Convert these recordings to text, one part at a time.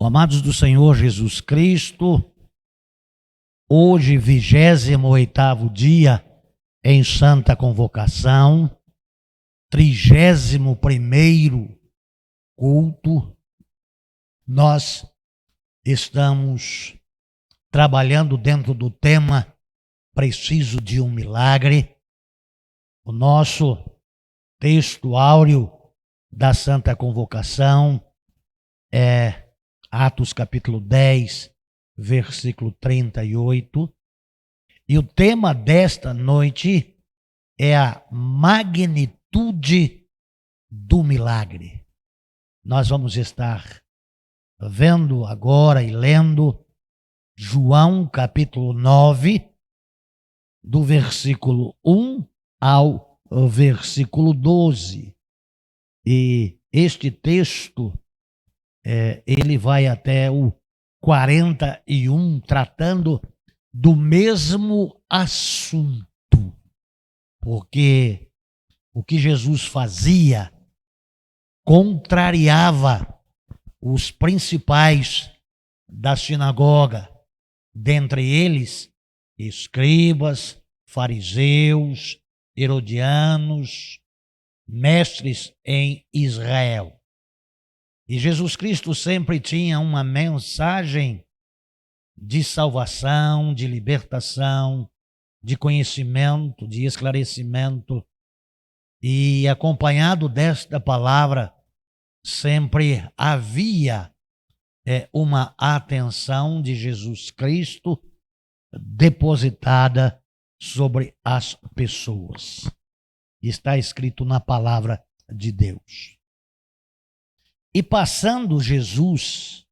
Amados do Senhor Jesus Cristo, hoje 28º dia em Santa Convocação, 31º culto, nós estamos trabalhando dentro do tema Preciso de um Milagre. O nosso texto áureo da Santa Convocação é Atos capítulo 10, versículo 38. E o tema desta noite é a magnitude do milagre. Nós vamos estar vendo agora e lendo João capítulo 9, do versículo 1 ao versículo 12. E este texto ele vai até o 41, tratando do mesmo assunto. Porque o que Jesus fazia contrariava os principais da sinagoga, dentre eles escribas, fariseus, herodianos, mestres em Israel. E Jesus Cristo sempre tinha uma mensagem de salvação, de libertação, de conhecimento, de esclarecimento. E acompanhado desta palavra, sempre havia uma atenção de Jesus Cristo depositada sobre as pessoas. Está escrito na palavra de Deus. E passando Jesus,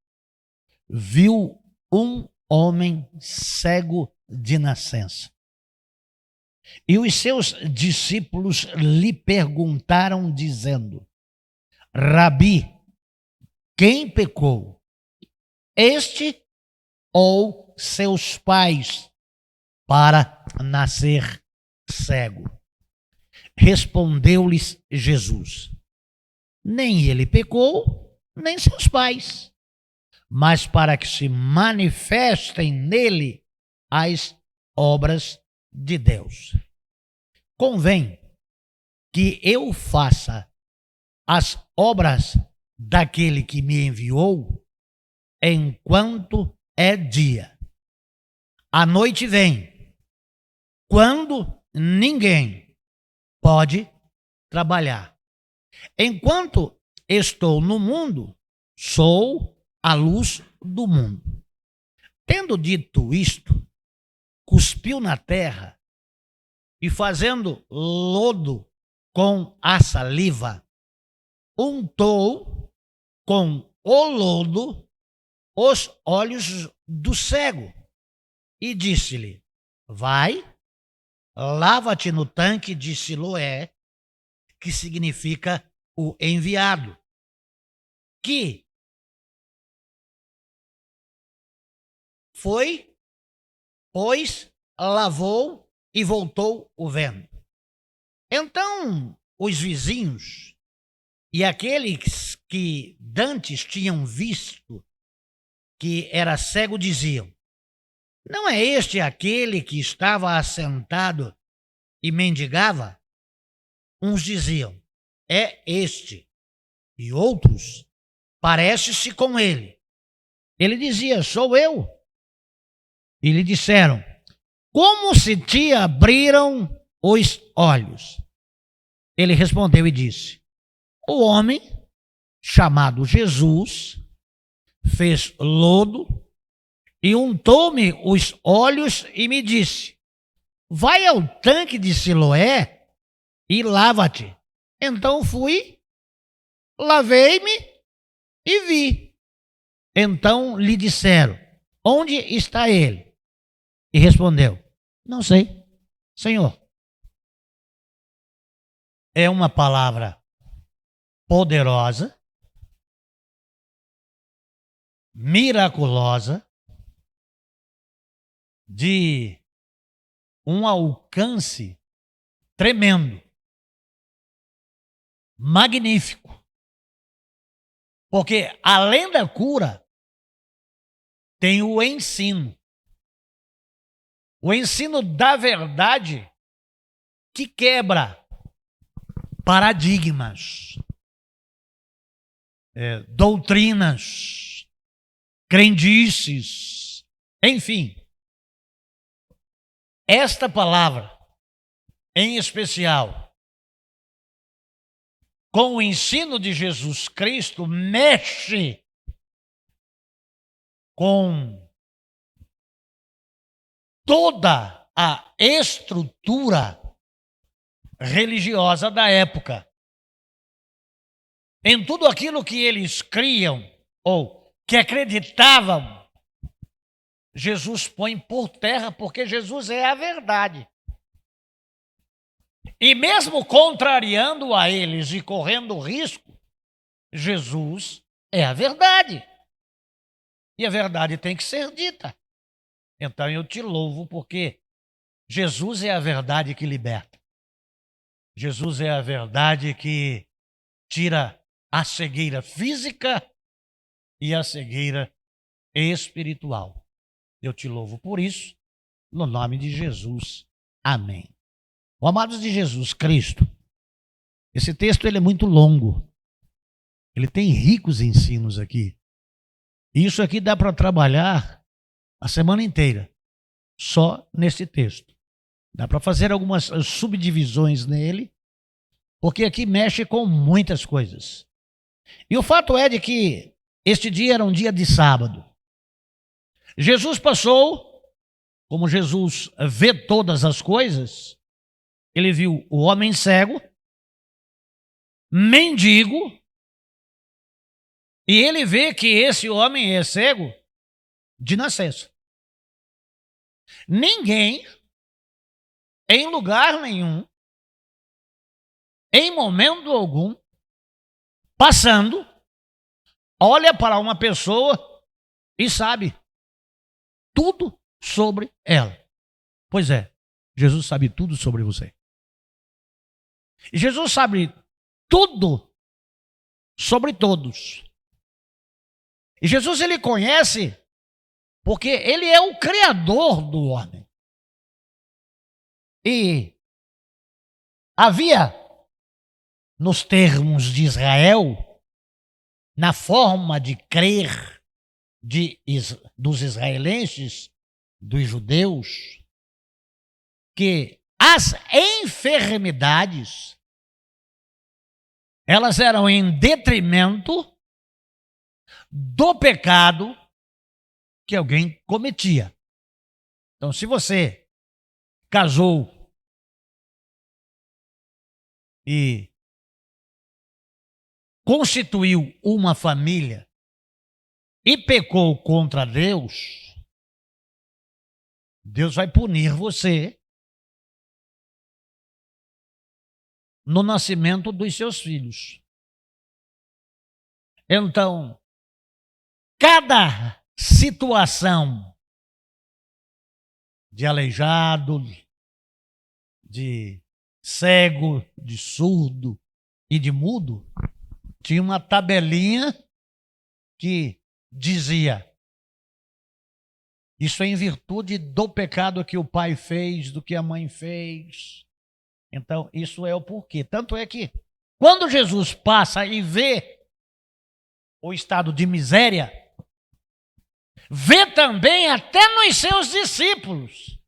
viu um homem cego de nascença. E os seus discípulos lhe perguntaram, dizendo: Rabi, quem pecou, este ou seus pais, para nascer cego? Respondeu-lhes Jesus: nem ele pecou, nem seus pais, mas para que se manifestem nele as obras de Deus. Convém que eu faça as obras daquele que me enviou enquanto é dia. A noite vem, quando ninguém pode trabalhar. Enquanto estou no mundo, sou a luz do mundo. Tendo dito isto, cuspiu na terra e, fazendo lodo com a saliva, untou com o lodo os olhos do cego e disse-lhe: vai, lava-te no tanque de Siloé, que significa o enviado, que foi, pois, lavou e voltou o vendo. Então os vizinhos e aqueles que dantes tinham visto que era cego diziam: não é este aquele que estava assentado e mendigava? Uns diziam: é este. E outros: parece-se com ele. Ele dizia: sou eu. E lhe disseram: como se te abriram os olhos? Ele respondeu e disse: o homem chamado Jesus fez lodo e untou-me os olhos e me disse: vai ao tanque de Siloé e lava-te. Então fui, lavei-me e vi. Então lhe disseram: onde está ele? E respondeu: não sei, Senhor. É uma palavra poderosa, miraculosa, de um alcance tremendo, magnífico. Porque além da cura, tem o ensino. O ensino da verdade que quebra paradigmas, doutrinas, crendices, enfim. Esta palavra, em especial, com o ensino de Jesus Cristo, mexe com toda a estrutura religiosa da época. Em tudo aquilo que eles criam ou que acreditavam, Jesus põe por terra, porque Jesus é a verdade. E mesmo contrariando a eles e correndo risco, Jesus é a verdade. E a verdade tem que ser dita. Então eu te louvo porque Jesus é a verdade que liberta. Jesus é a verdade que tira a cegueira física e a cegueira espiritual. Eu te louvo por isso, no nome de Jesus. Amém. O amados de Jesus Cristo, esse texto ele é muito longo. Ele tem ricos ensinos aqui. E isso aqui dá para trabalhar a semana inteira, só nesse texto. Dá para fazer algumas subdivisões nele, porque aqui mexe com muitas coisas. E o fato é de que este dia era um dia de sábado. Jesus passou, como Jesus vê todas as coisas, ele viu o homem cego, mendigo, e ele vê que esse homem é cego de nascença. Ninguém, em lugar nenhum, em momento algum, passando, olha para uma pessoa e sabe tudo sobre ela. Pois é, Jesus sabe tudo sobre você. E Jesus sabe tudo sobre todos. E Jesus ele conhece porque ele é o criador do homem. E havia, nos termos de Israel, na forma de crer dos israelenses, dos judeus, que as enfermidades elas eram em detrimento do pecado que alguém cometia. Então, se você casou e constituiu uma família e pecou contra Deus, Deus vai punir você no nascimento dos seus filhos. Então, cada situação de aleijado, de cego, de surdo e de mudo, tinha uma tabelinha que dizia: isso é em virtude do pecado que o pai fez, do que a mãe fez. Então, isso é o porquê. Tanto é que, quando Jesus passa e vê o estado de miséria, vê também até nos seus discípulos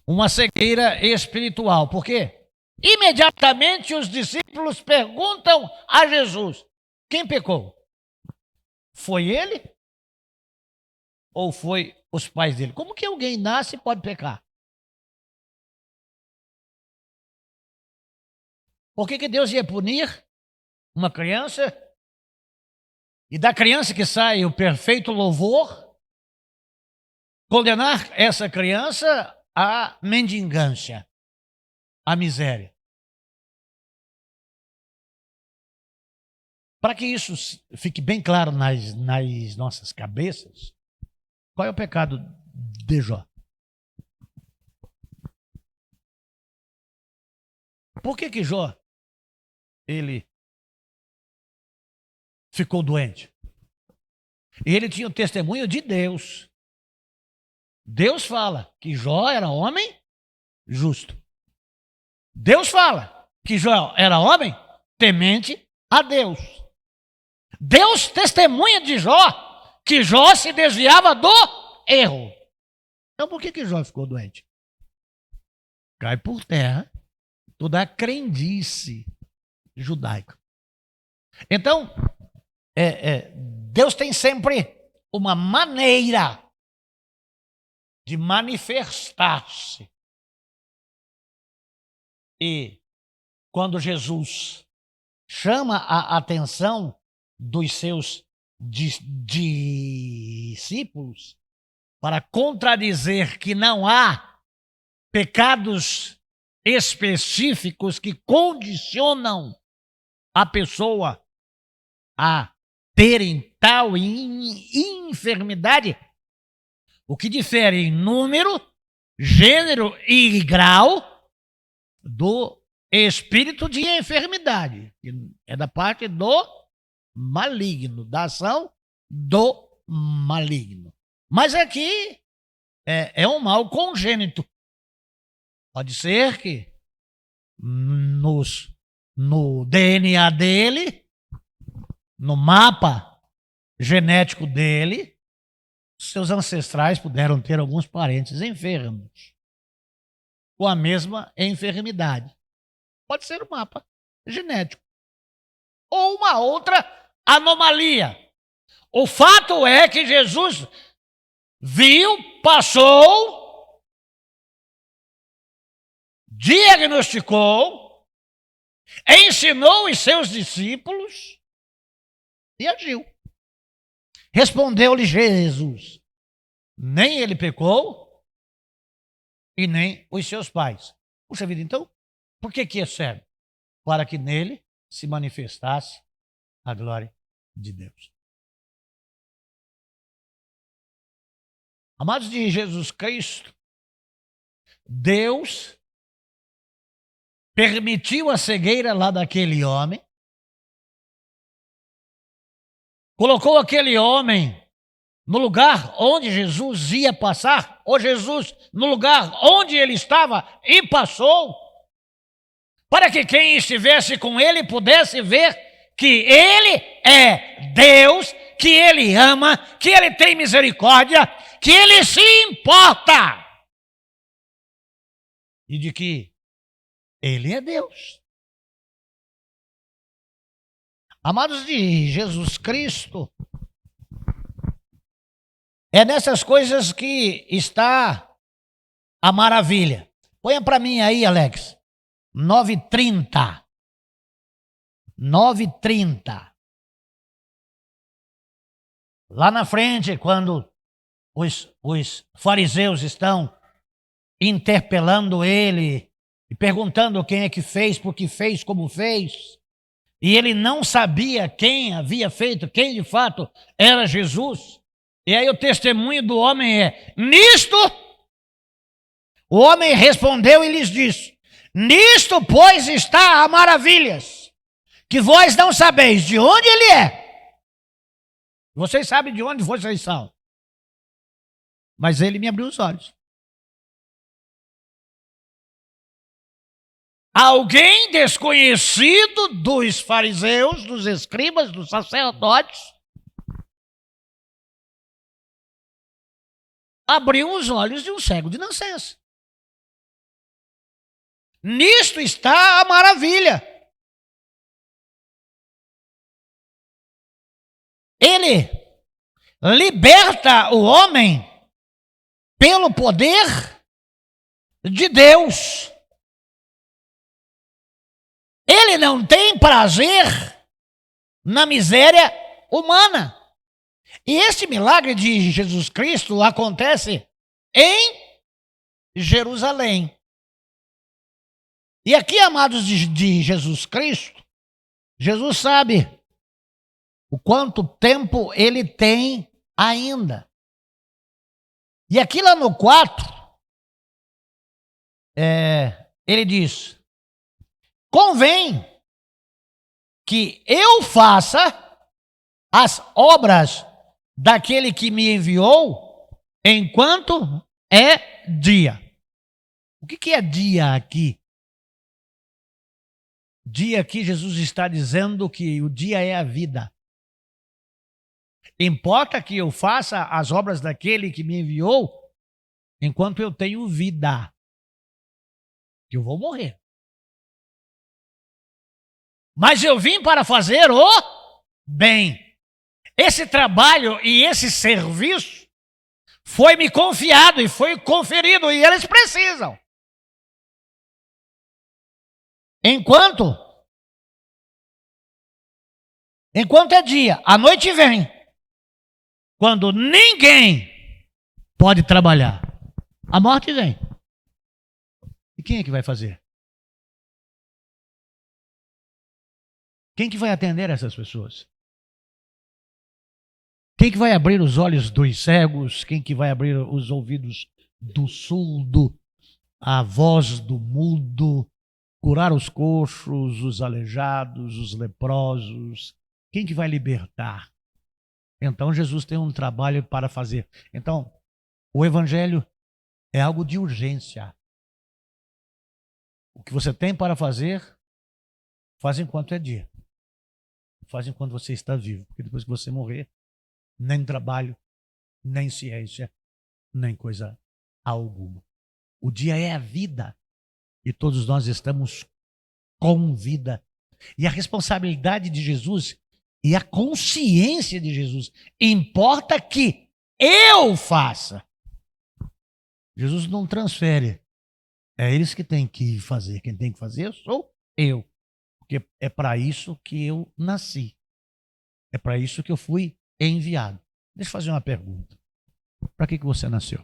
uma cegueira espiritual. Por quê? Imediatamente os discípulos perguntam a Jesus: quem pecou? Foi ele? Ou foi os pais dele? Como que alguém nasce e pode pecar? Por que Deus ia punir uma criança e da criança que sai o perfeito louvor, condenar essa criança à mendigância, à miséria? Para que isso fique bem claro nas nossas cabeças, qual é o pecado de Jó? Por que Jó ele ficou doente? E ele tinha o testemunho de Deus. Deus fala que Jó era homem justo. Deus fala que Jó era homem temente a Deus. Deus testemunha de Jó que Jó se desviava do erro. Então por que Jó ficou doente? Cai por terra toda a crendice judaica. Então, Deus tem sempre uma maneira de manifestar-se. E quando Jesus chama a atenção dos seus discípulos para contradizer que não há pecados específicos que condicionam a pessoa a terem tal enfermidade, o que difere em número, gênero e grau do espírito de enfermidade, que é da parte do maligno, da ação do maligno. Mas aqui é um mal congênito. Pode ser que no DNA dele, no mapa genético dele, seus ancestrais puderam ter alguns parentes enfermos com a mesma enfermidade. Pode ser um mapa genético ou uma outra anomalia. O fato é que Jesus viu, passou, diagnosticou, ensinou os seus discípulos e agiu. Respondeu-lhe Jesus: nem ele pecou e nem os seus pais. Puxa vida, então, por que é serve? Para que nele se manifestasse a glória de Deus. Amados de Jesus Cristo, Deus permitiu a cegueira lá daquele homem, colocou aquele homem no lugar onde Jesus ia passar, ou Jesus no lugar onde ele estava e passou, para que quem estivesse com ele pudesse ver que ele é Deus, que ele ama, que ele tem misericórdia, que ele se importa e de que ele é Deus. Amados de Jesus Cristo, é nessas coisas que está a maravilha. Põe para mim aí, Alex. 9h30. 9h30. Lá na frente, quando os fariseus estão interpelando ele e perguntando quem é que fez, por que fez, como fez, e ele não sabia quem havia feito, quem de fato era Jesus. E aí o testemunho do homem é: nisto, o homem respondeu e lhes disse: nisto, pois, está a maravilhas, que vós não sabeis de onde ele é. Vocês sabem de onde vocês são. Mas ele me abriu os olhos. Alguém desconhecido dos fariseus, dos escribas, dos sacerdotes, abriu os olhos de um cego de nascença. Nisto está a maravilha. Ele liberta o homem pelo poder de Deus. Ele não tem prazer na miséria humana. E este milagre de Jesus Cristo acontece em Jerusalém. E aqui, amados de Jesus Cristo, Jesus sabe o quanto tempo ele tem ainda. E aqui lá no 4, ele diz: convém que eu faça as obras daquele que me enviou enquanto é dia. O que é dia aqui? Dia aqui, Jesus está dizendo que o dia é a vida. Importa que eu faça as obras daquele que me enviou enquanto eu tenho vida. Que eu vou morrer. Mas eu vim para fazer o bem. Esse trabalho e esse serviço foi me confiado e foi conferido e eles precisam. Enquanto é dia, a noite vem, quando ninguém pode trabalhar, a morte vem. E quem é que vai fazer? Quem que vai atender essas pessoas? Quem que vai abrir os olhos dos cegos? Quem que vai abrir os ouvidos do surdo? A voz do mudo? Curar os coxos, os aleijados, os leprosos? Quem que vai libertar? Então Jesus tem um trabalho para fazer. Então, o evangelho é algo de urgência. O que você tem para fazer, faz enquanto é dia. Faz enquanto você está vivo. Porque depois que você morrer, nem trabalho, nem ciência, nem coisa alguma. O dia é a vida. E todos nós estamos com vida. E a responsabilidade de Jesus e a consciência de Jesus importa que eu faça. Jesus não transfere. É eles que têm que fazer. Quem tem que fazer sou eu. Porque é para isso que eu nasci. É para isso que eu fui enviado. Deixa eu fazer uma pergunta. Para que você nasceu?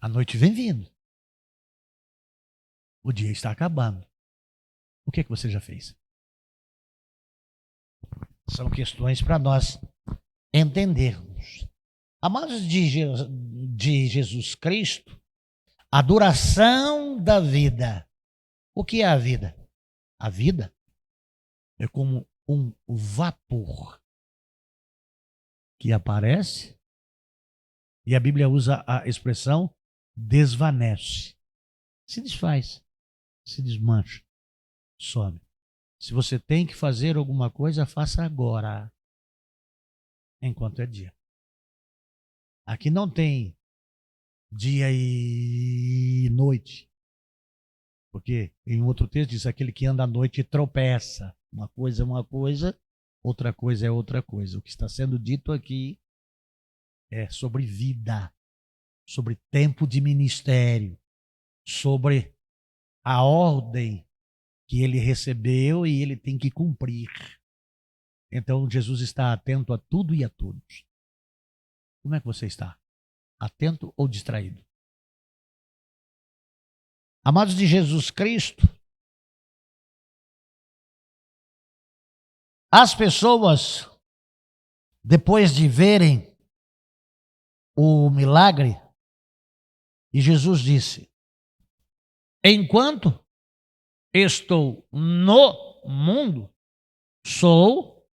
A noite vem vindo. O dia está acabando. O que você já fez? São questões para nós entendermos. Amados de Jesus Cristo, a duração da vida. O que é a vida? A vida é como um vapor que aparece e a Bíblia usa a expressão desvanece. Se desfaz, se desmancha, some. Se você tem que fazer alguma coisa, faça agora, enquanto é dia. Aqui não tem dia e noite. Porque em outro texto diz aquele que anda à noite tropeça. Uma coisa é uma coisa, outra coisa é outra coisa. O que está sendo dito aqui é sobre vida, sobre tempo de ministério, sobre a ordem que ele recebeu e ele tem que cumprir. Então Jesus está atento a tudo e a todos. Como é que você está? Atento ou distraído? Amados de Jesus Cristo, as pessoas, depois de verem o milagre, e Jesus disse: enquanto estou no mundo, sou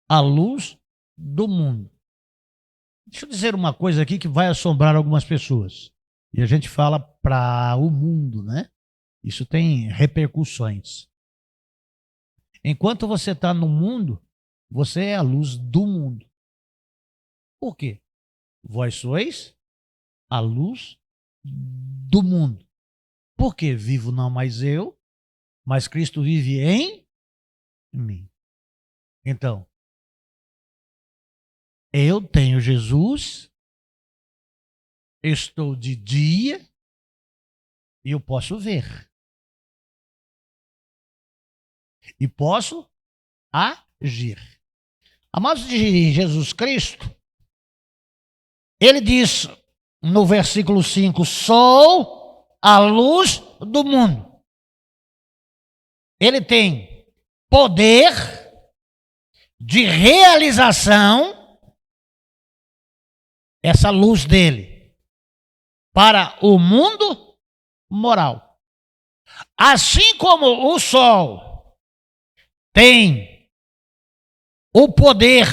a luz do mundo. Deixa eu dizer uma coisa aqui que vai assombrar algumas pessoas. E a gente fala para o mundo, né? Isso tem repercussões. Enquanto você está no mundo, você é a luz do mundo. Por quê? Vós sois a luz do mundo. Porque vivo não mais eu, mas Cristo vive em mim. Então, eu tenho Jesus, estou de dia e eu posso ver. E posso agir. Amados de Jesus Cristo, ele diz no versículo 5, sou a luz do mundo. Ele tem poder de realização, essa luz dele, para o mundo moral. Assim como o sol tem o poder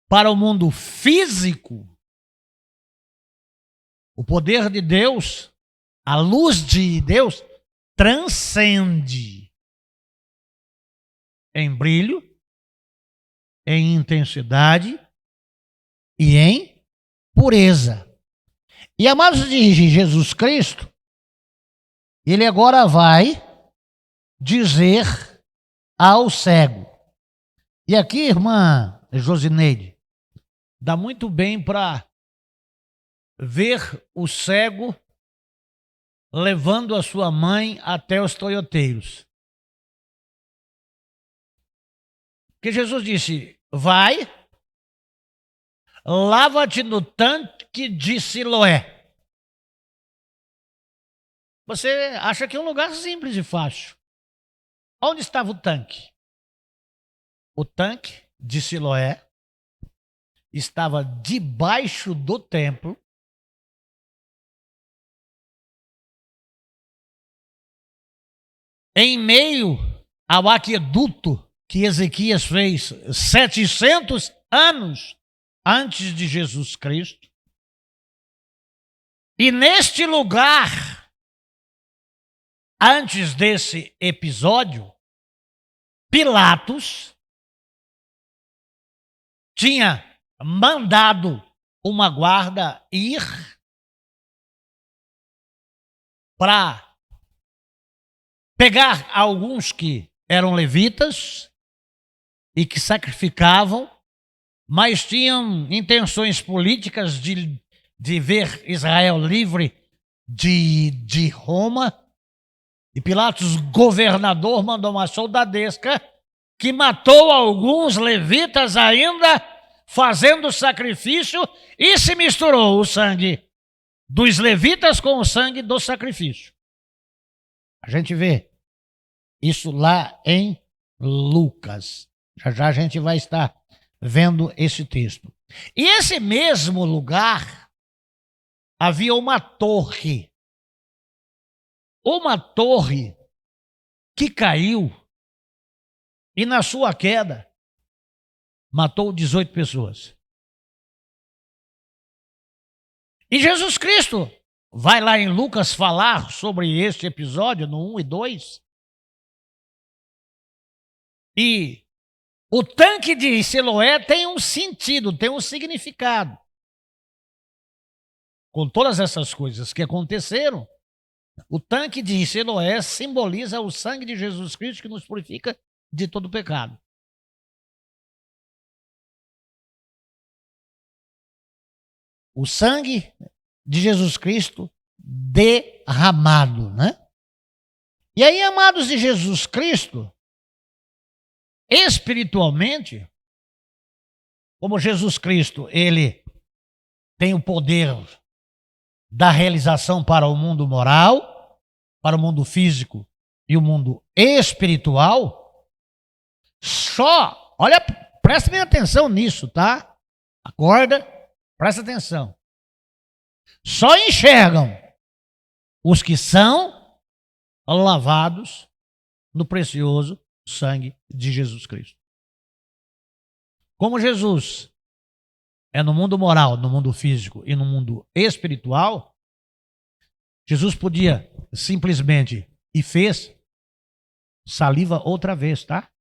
para o mundo físico, o poder de Deus, a luz de Deus, transcende em brilho, em intensidade e em pureza. E amados de Jesus Cristo, ele agora vai dizer ao cego. E aqui, irmã Josineide, dá muito bem para ver o cego levando a sua mãe até os toioteiros. Porque Jesus disse: vai, lava-te no tanque de Siloé. Você acha que é um lugar simples e fácil. Onde estava o tanque? O tanque de Siloé estava debaixo do templo, em meio ao aqueduto que Ezequias fez 700 anos antes de Jesus Cristo. E neste lugar, antes desse episódio, Pilatos tinha mandado uma guarda ir para pegar alguns que eram levitas e que sacrificavam, mas tinham intenções políticas de ver Israel livre de Roma. E Pilatos, governador, mandou uma soldadesca que matou alguns levitas ainda fazendo sacrifício e se misturou o sangue dos levitas com o sangue do sacrifício. A gente vê isso lá em Lucas. Já já a gente vai estar vendo esse texto. E esse mesmo lugar havia uma torre que caiu e na sua queda matou 18 pessoas. E Jesus Cristo vai lá em Lucas falar sobre este episódio no 1 e 2. E o tanque de Siloé tem um sentido, tem um significado. Com todas essas coisas que aconteceram, o tanque de Siloé simboliza o sangue de Jesus Cristo que nos purifica de todo pecado. O sangue de Jesus Cristo derramado, né? E aí, amados de Jesus Cristo, espiritualmente, como Jesus Cristo, ele tem o poder da realização para o mundo moral, para o mundo físico e o mundo espiritual, olha, presta bem atenção nisso, tá? Acorda, presta atenção. Só enxergam os que são lavados no precioso sangue de Jesus Cristo. Como Jesus é no mundo moral, no mundo físico e no mundo espiritual, Jesus podia simplesmente, e fez, saliva outra vez, tá?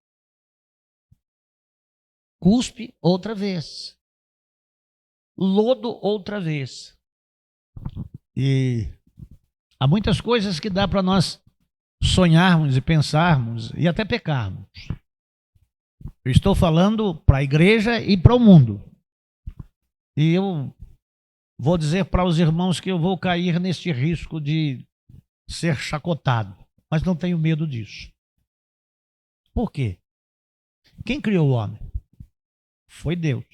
Cuspe outra vez. Lodo outra vez. E há muitas coisas que dá para nós sonharmos e pensarmos e até pecarmos. Eu estou falando para a igreja e para o mundo. E eu vou dizer para os irmãos que eu vou cair neste risco de ser chacotado. Mas não tenho medo disso. Por quê? Quem criou o homem? Foi Deus.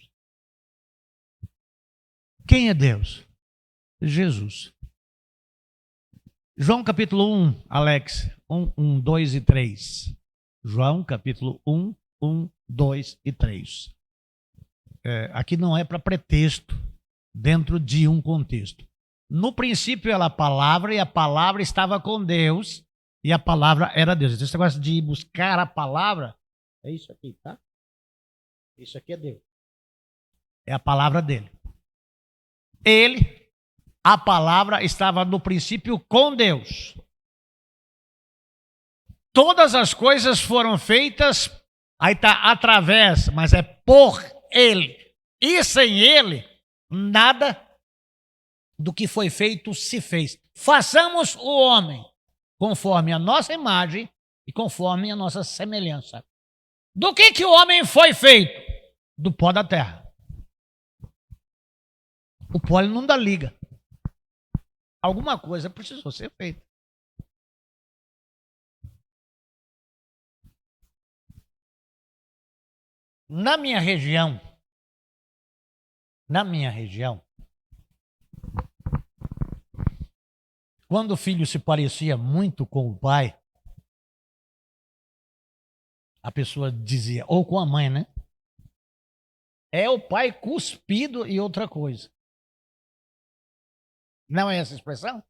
Quem é Deus? Jesus. João capítulo 1, Alex, 1, 2 e 3. João capítulo 1, 1, 2 e 3. Aqui não é para pretexto, dentro de um contexto. No princípio era a palavra, e a palavra estava com Deus, e a palavra era Deus. Esse negócio de buscar a palavra, é isso aqui, tá? Isso aqui é Deus. É a palavra dele. Ele, a palavra, estava no princípio com Deus. Todas as coisas foram feitas, aí está através, mas é por ele. E sem ele, nada do que foi feito se fez. Façamos o homem conforme a nossa imagem e conforme a nossa semelhança. Do que o homem foi feito? Do pó da terra. O pó ele não dá liga. Alguma coisa precisou ser feita. Na minha região, quando o filho se parecia muito com o pai, a pessoa dizia, ou com a mãe, né? É o pai cuspido e outra coisa. Não é essa expressão?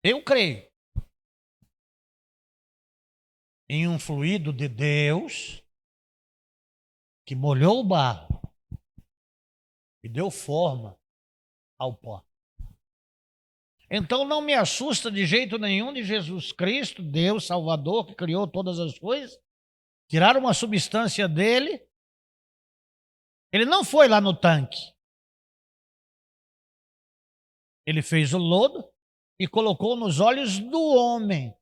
Eu creio em um fluido de Deus que molhou o barro e deu forma ao pó. Então não me assusta de jeito nenhum de Jesus Cristo, Deus Salvador, que criou todas as coisas, tirar uma substância dele. Ele não foi lá no tanque. Ele fez o lodo e colocou nos olhos do homem.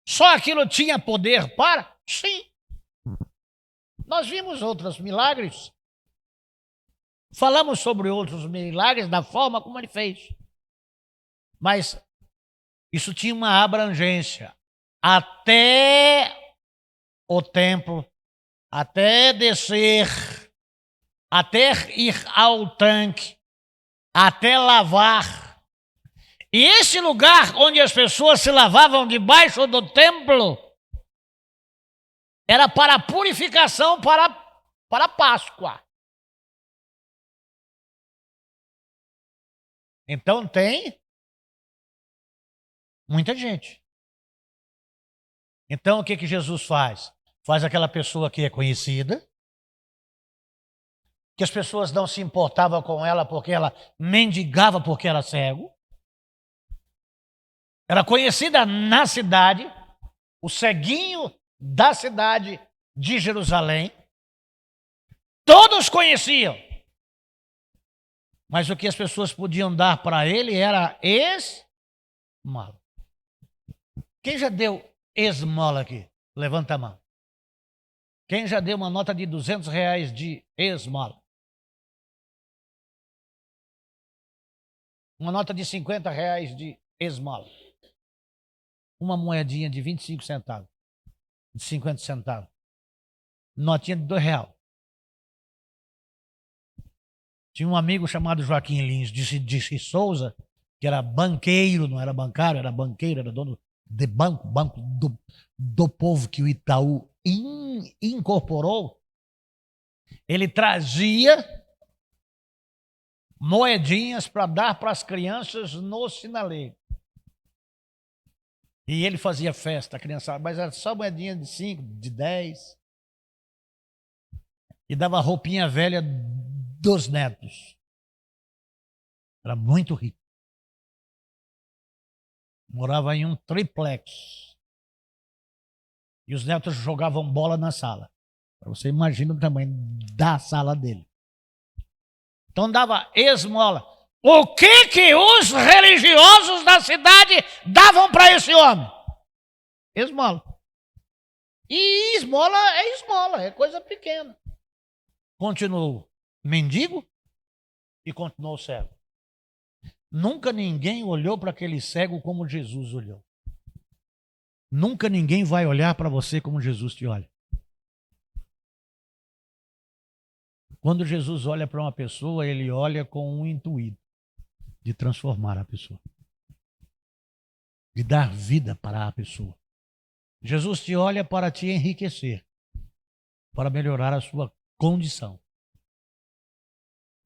Só aquilo tinha poder para? Sim. Nós vimos outros milagres. Falamos sobre outros milagres da forma como ele fez. Mas isso tinha uma abrangência. Até o templo, até descer, até ir ao tanque, até lavar. E esse lugar onde as pessoas se lavavam debaixo do templo era para a purificação, para a Páscoa. Então tem muita gente. Então o que Jesus faz? Faz aquela pessoa que é conhecida, que as pessoas não se importavam com ela porque ela mendigava porque era cego. Era conhecida na cidade, o ceguinho da cidade de Jerusalém. Todos conheciam. Mas o que as pessoas podiam dar para ele era esmola. Quem já deu esmola aqui? Levanta a mão. Quem já deu uma nota de R$200 de esmola? Uma nota de R$50 de esmola. Uma moedinha de 25 centavos. De 50 centavos. Notinha de R$2. Tinha um amigo chamado Joaquim Lins de Souza, que era banqueiro, não era bancário, era banqueiro, era dono de banco do povo que o Itaú incorporou. Ele trazia moedinhas para dar para as crianças no sinaleiro. E ele fazia festa, a criançada, mas era só moedinha de 5, de 10. E dava roupinha velha dos netos. Era muito rico. Morava em um triplex. E os netos jogavam bola na sala. Você imagina o tamanho da sala dele. Então dava esmola. O que os religiosos da cidade davam para esse homem? Esmola. E esmola, é coisa pequena. Continuou mendigo e continuou cego. Nunca ninguém olhou para aquele cego como Jesus olhou. Nunca ninguém vai olhar para você como Jesus te olha. Quando Jesus olha para uma pessoa, ele olha com um intuito de transformar a pessoa, de dar vida para a pessoa. Jesus te olha para te enriquecer, para melhorar a sua condição.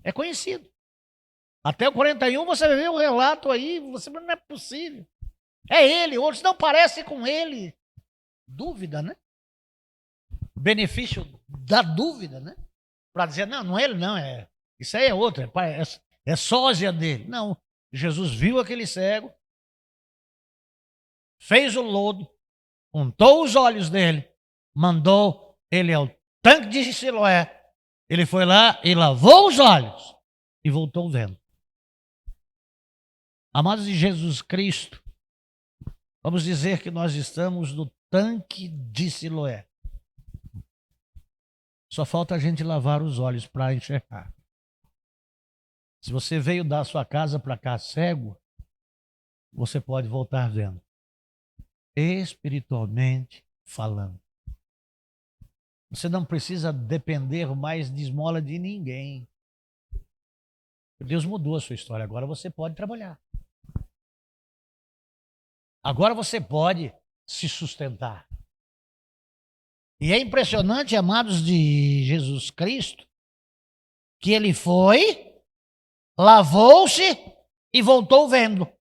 É conhecido. Até o 41 você vê um relato aí, você não é possível. É ele, outros não parecem com ele. dúvida, né? Benefício da dúvida, né? Para dizer, não é ele, não, isso aí é outro, é sósia dele. Não, Jesus viu aquele cego, fez o lodo, untou os olhos dele, mandou ele ao tanque de Siloé. Ele foi lá e lavou os olhos e voltou vendo. Amados de Jesus Cristo, vamos dizer que nós estamos no tanque de Siloé. Só falta a gente lavar os olhos para enxergar. Se você veio da sua casa para cá cego, você pode voltar vendo. Espiritualmente falando. Você não precisa depender mais de esmola de ninguém. Deus mudou a sua história. Agora você pode trabalhar. Agora você pode se sustentar. E é impressionante, amados de Jesus Cristo, que ele foi, lavou-se e voltou vendo.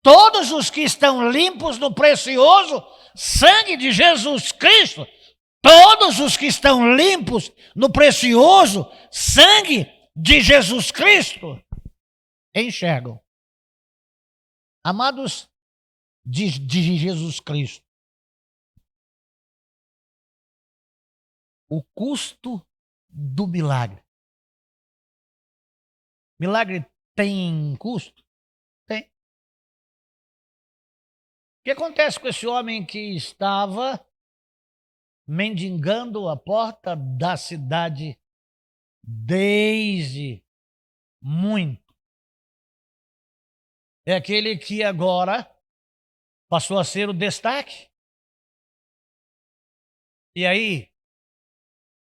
Todos os que estão limpos no precioso sangue de Jesus Cristo, todos os que estão limpos no precioso sangue de Jesus Cristo, enxergam. Amados de Jesus Cristo, o custo do milagre. Milagre tem custo? Tem. O que acontece com esse homem que estava mendigando a porta da cidade desde muito? É aquele que agora passou a ser o destaque. E aí,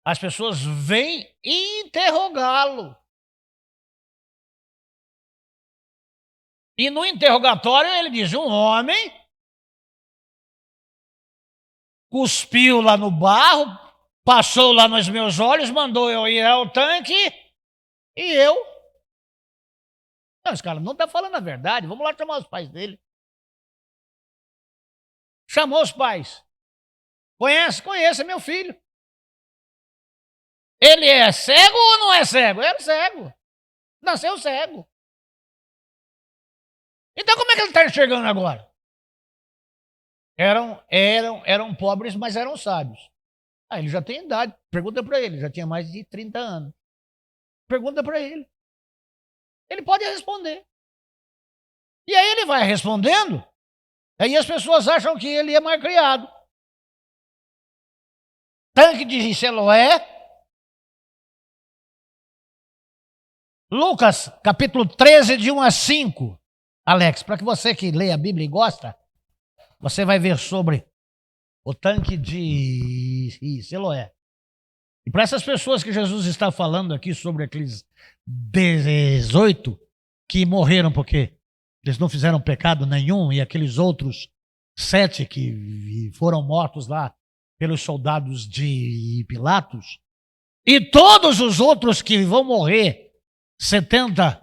as pessoas vêm interrogá-lo. E no interrogatório ele diz, um homem cuspiu lá no barro, passou lá nos meus olhos, mandou eu ir ao tanque e eu... Não, esse cara não está falando a verdade, vamos lá chamar os pais dele. Chamou os pais. Conhece meu filho. Ele é cego ou não é cego? Ele é cego. Nasceu cego. Então como é que ele está enxergando agora? Eram pobres, mas eram sábios. Ele já tem idade. Pergunta para ele, já tinha mais de 30 anos. Pergunta para ele. Ele pode responder. E aí ele vai respondendo, aí as pessoas acham que ele é mal criado. Tanque de Siloé, Lucas, capítulo 13, de 1 a 5. Alex, para que você que lê a Bíblia e gosta, você vai ver sobre o tanque de Siloé. E para essas pessoas que Jesus está falando aqui sobre aqueles 18 que morreram porque eles não fizeram pecado nenhum, e aqueles outros 7 que foram mortos lá pelos soldados de Pilatos, e todos os outros que vão morrer 70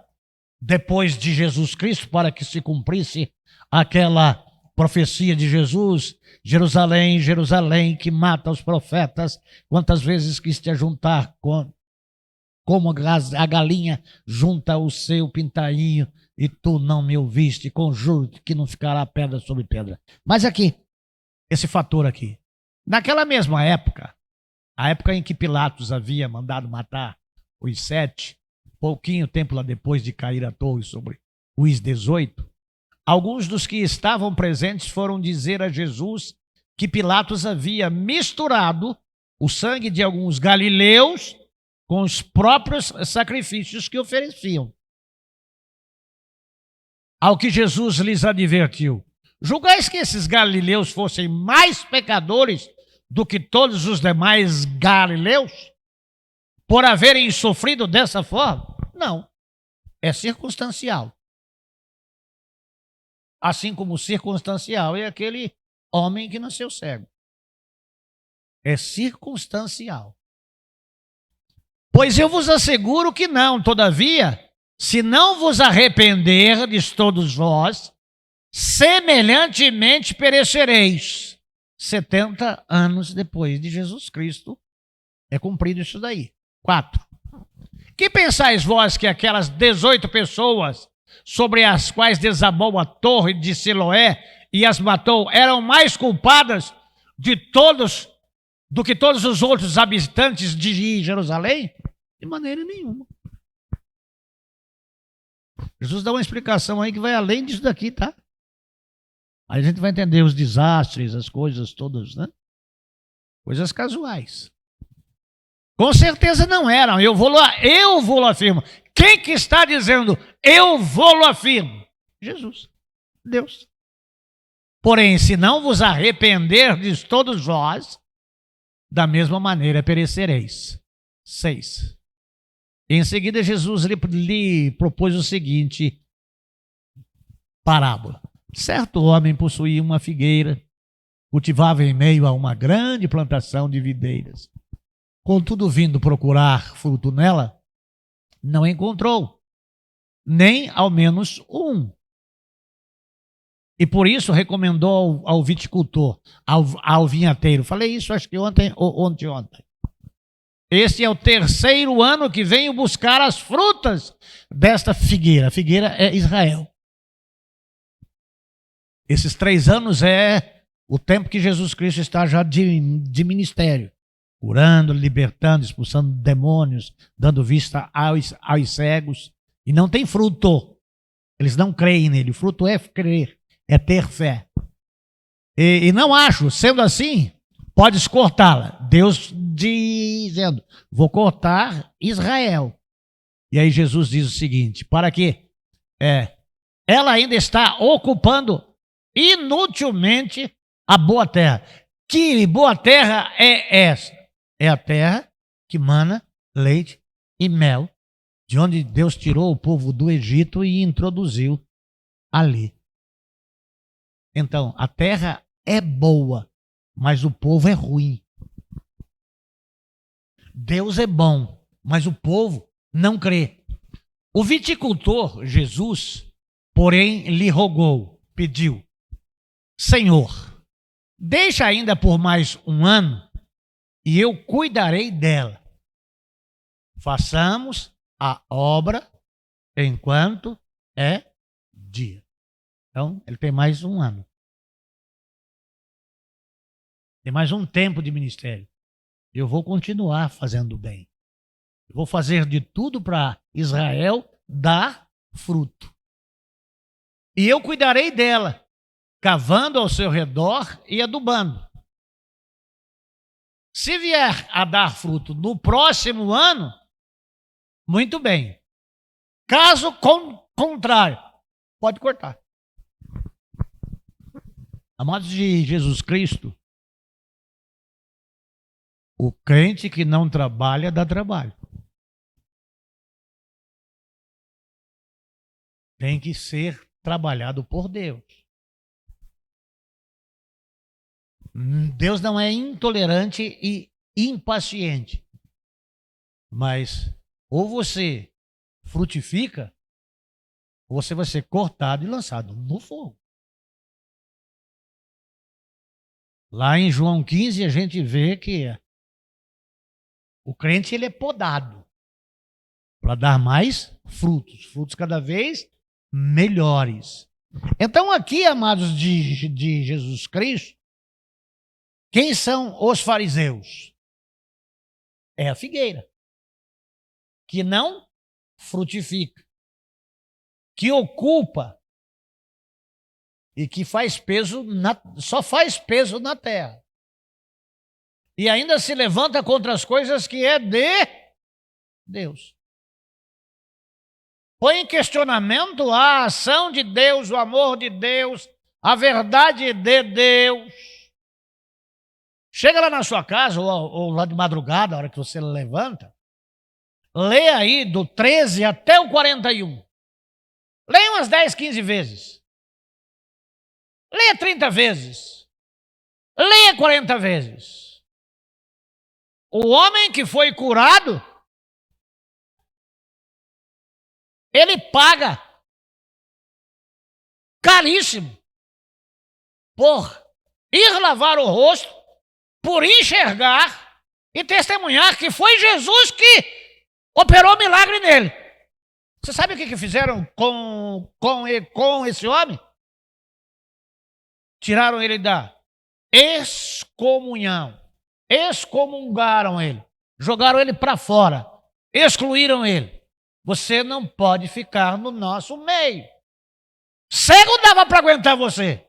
depois de Jesus Cristo, para que se cumprisse aquela profecia de Jesus: Jerusalém, Jerusalém, que mata os profetas, quantas vezes quis te juntar como a galinha junta o seu pintainho, e tu não me ouviste, conjuro que não ficará pedra sobre pedra. Mas aqui, esse fator aqui, naquela mesma época, a época em que Pilatos havia mandado matar os 7, pouquinho tempo lá depois de cair a torre sobre os 18, alguns dos que estavam presentes foram dizer a Jesus que Pilatos havia misturado o sangue de alguns galileus com os próprios sacrifícios que ofereciam. Ao que Jesus lhes advertiu: julgais que esses galileus fossem mais pecadores do que todos os demais galileus, por haverem sofrido dessa forma? Não, é circunstancial. Assim como circunstancial é aquele homem que nasceu cego. É circunstancial. Pois eu vos asseguro que não, todavia, se não vos arrependerdes todos vós, semelhantemente perecereis. 70 anos depois de Jesus Cristo é cumprido isso daí. 4. Que pensais vós que aquelas 18 pessoas sobre as quais desabou a torre de Siloé e as matou eram mais culpadas do que todos os outros habitantes de Jerusalém? De maneira nenhuma. Jesus dá uma explicação aí que vai além disso daqui, tá? Aí a gente vai entender os desastres, as coisas todas, né? Coisas casuais. Com certeza não eram. Eu vou afirmo. Quem que está dizendo eu vou afirmo? Jesus, Deus. Porém, se não vos arrependerdes todos vós, da mesma maneira perecereis. 6. Em seguida, Jesus lhe propôs o seguinte parábola. Certo homem possuía uma figueira, cultivava em meio a uma grande plantação de videiras. Contudo, vindo procurar fruto nela, não encontrou, nem ao menos um. E por isso recomendou ao viticultor, ao vinhateiro. Falei isso acho que ontem ou ontem. Este é o 3º ano que venho buscar as frutas desta figueira. A figueira é Israel. Esses 3 anos é o tempo que Jesus Cristo está já de ministério. Curando, libertando, expulsando demônios, dando vista aos cegos. E não tem fruto. Eles não creem nele. O fruto é crer, é ter fé. E não acho, sendo assim, podes cortá-la. Deus dizendo, vou cortar Israel. E aí Jesus diz o seguinte, para que ela ainda está ocupando inutilmente a boa terra. Que boa terra é essa? É a terra que mana leite e mel, de onde Deus tirou o povo do Egito e introduziu ali. Então, a terra é boa, mas o povo é ruim. Deus é bom, mas o povo não crê. O viticultor, Jesus, porém, lhe rogou, pediu, Senhor, deixa ainda por mais um ano e eu cuidarei dela. Façamos a obra enquanto é dia. Então, ele tem mais um ano. Tem mais um tempo de ministério. Eu vou continuar fazendo bem. Eu vou fazer de tudo para Israel dar fruto. E eu cuidarei dela, cavando ao seu redor e adubando. Se vier a dar fruto no próximo ano, muito bem. Caso contrário, pode cortar. Amados de Jesus Cristo, o crente que não trabalha, dá trabalho. Tem que ser trabalhado por Deus. Deus não é intolerante e impaciente. Mas ou você frutifica, ou você vai ser cortado e lançado no fogo. Lá em João 15 a gente vê que o crente ele é podado para dar mais frutos, frutos cada vez melhores. Então aqui, amados de Jesus Cristo, quem são os fariseus? É a figueira, que não frutifica, que ocupa e que faz peso, só faz peso na terra. E ainda se levanta contra as coisas que é de Deus. Põe em questionamento a ação de Deus, o amor de Deus, a verdade de Deus. Chega lá na sua casa, ou lá de madrugada, a hora que você levanta, lê aí do 13 até o 41. Leia umas 10, 15 vezes. Leia 30 vezes. Leia 40 vezes. O homem que foi curado, ele paga caríssimo por ir lavar o rosto, por enxergar e testemunhar que foi Jesus que operou milagre nele. Você sabe o que fizeram com esse homem? Tiraram ele da excomunhão, excomungaram ele, jogaram ele para fora, excluíram ele. Você não pode ficar no nosso meio. Cego dava para aguentar você.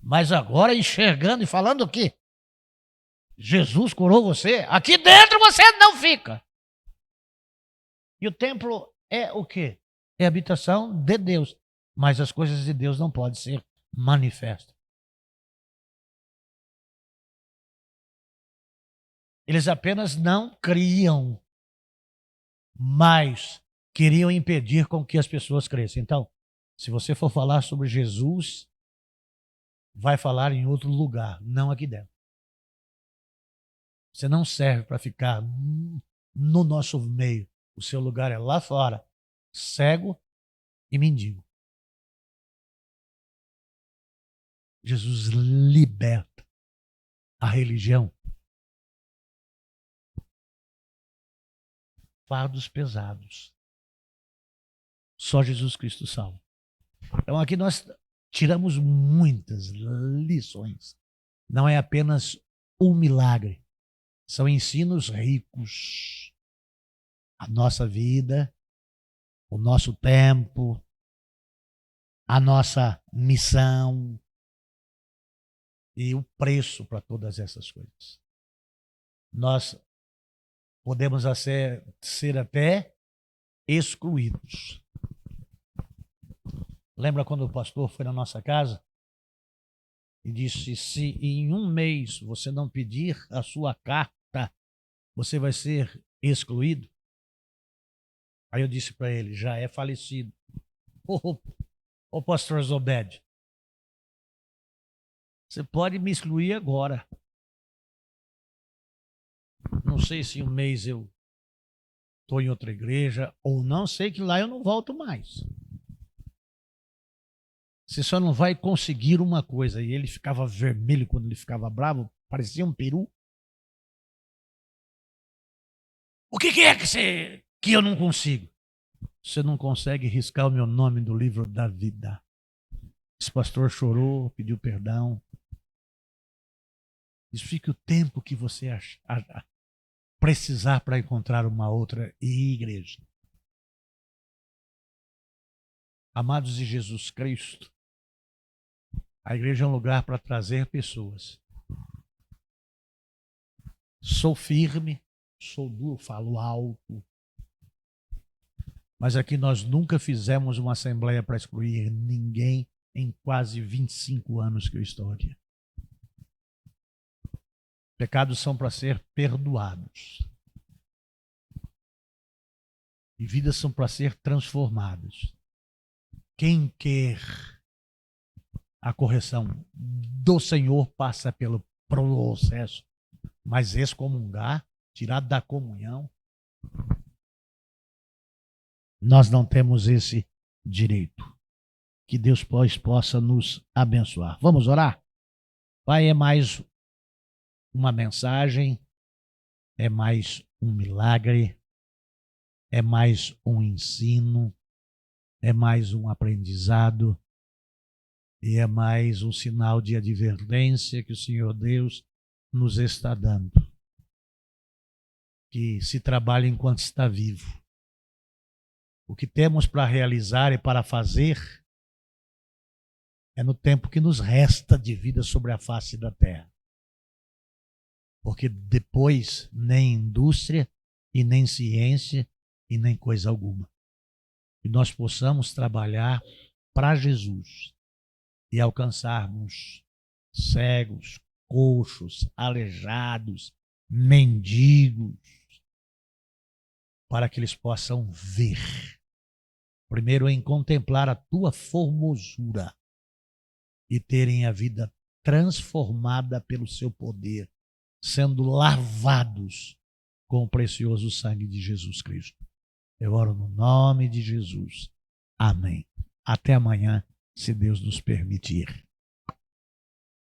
Mas agora enxergando e falando que Jesus curou você, aqui dentro você não fica. E o templo é o quê? É a habitação de Deus. Mas as coisas de Deus não podem ser manifestas. Eles apenas não criam, mas queriam impedir com que as pessoas cresçam. Então, se você for falar sobre Jesus, vai falar em outro lugar, não aqui dentro. Você não serve para ficar no nosso meio. O seu lugar é lá fora, cego e mendigo. Jesus liberta. A religião, fardos pesados. Só Jesus Cristo salva. Então aqui nós tiramos muitas lições. Não é apenas um milagre. São ensinos ricos. A nossa vida, o nosso tempo, a nossa missão e o preço para todas essas coisas. Nós podemos ser até excluídos. Lembra quando o pastor foi na nossa casa e disse: se em um mês você não pedir a sua carta, você vai ser excluído? Aí eu disse para ele: já é falecido. Ô pastor Zobed, você pode me excluir agora. Não sei se um mês eu estou em outra igreja ou não, sei que lá eu não volto mais. Você só não vai conseguir uma coisa. E ele ficava vermelho quando ele ficava bravo, parecia um peru. O que é que eu não consigo? Você não consegue riscar o meu nome do livro da vida. Esse pastor chorou, pediu perdão. Isso fica o tempo que você precisar para encontrar uma outra igreja. Amados de Jesus Cristo, a igreja é um lugar para trazer pessoas. Sou firme, sou duro, falo alto. Mas aqui nós nunca fizemos uma assembleia para excluir ninguém em quase 25 anos que eu estou aqui. Pecados são para ser perdoados. E vidas são para ser transformadas. Quem quer a correção do Senhor passa pelo processo. Mas excomungar, tirado da comunhão, nós não temos esse direito. Que Deus possa nos abençoar. Vamos orar? Pai, é mais uma mensagem, é mais um milagre, é mais um ensino, é mais um aprendizado e é mais um sinal de advertência que o Senhor Deus nos está dando. Que se trabalhe enquanto está vivo. O que temos para realizar e para fazer é no tempo que nos resta de vida sobre a face da terra. Porque depois nem indústria e nem ciência e nem coisa alguma. Que nós possamos trabalhar para Jesus e alcançarmos cegos, coxos, aleijados, mendigos, para que eles possam ver. Primeiro em contemplar a tua formosura e terem a vida transformada pelo seu poder, sendo lavados com o precioso sangue de Jesus Cristo. Eu oro no nome de Jesus. Amém. Até amanhã, se Deus nos permitir.